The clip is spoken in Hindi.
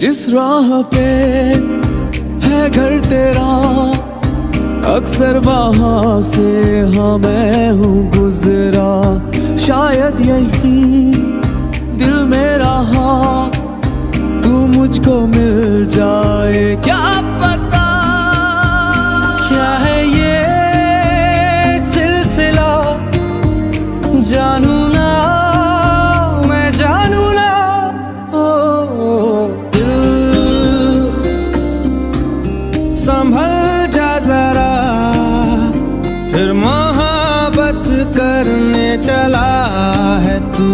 जिस राह पे है घर तेरा, अक्सर वहाँ से हाँ मैं हूँ गुजरा। शायद यही दिल में रहा तू मुझको मिल जाए, क्या पता क्या है ये सिलसिला। जानू ना मैं जानू ना, ओ दिल संभल जा जरा, फिर मोहब्बत करने चला है तू।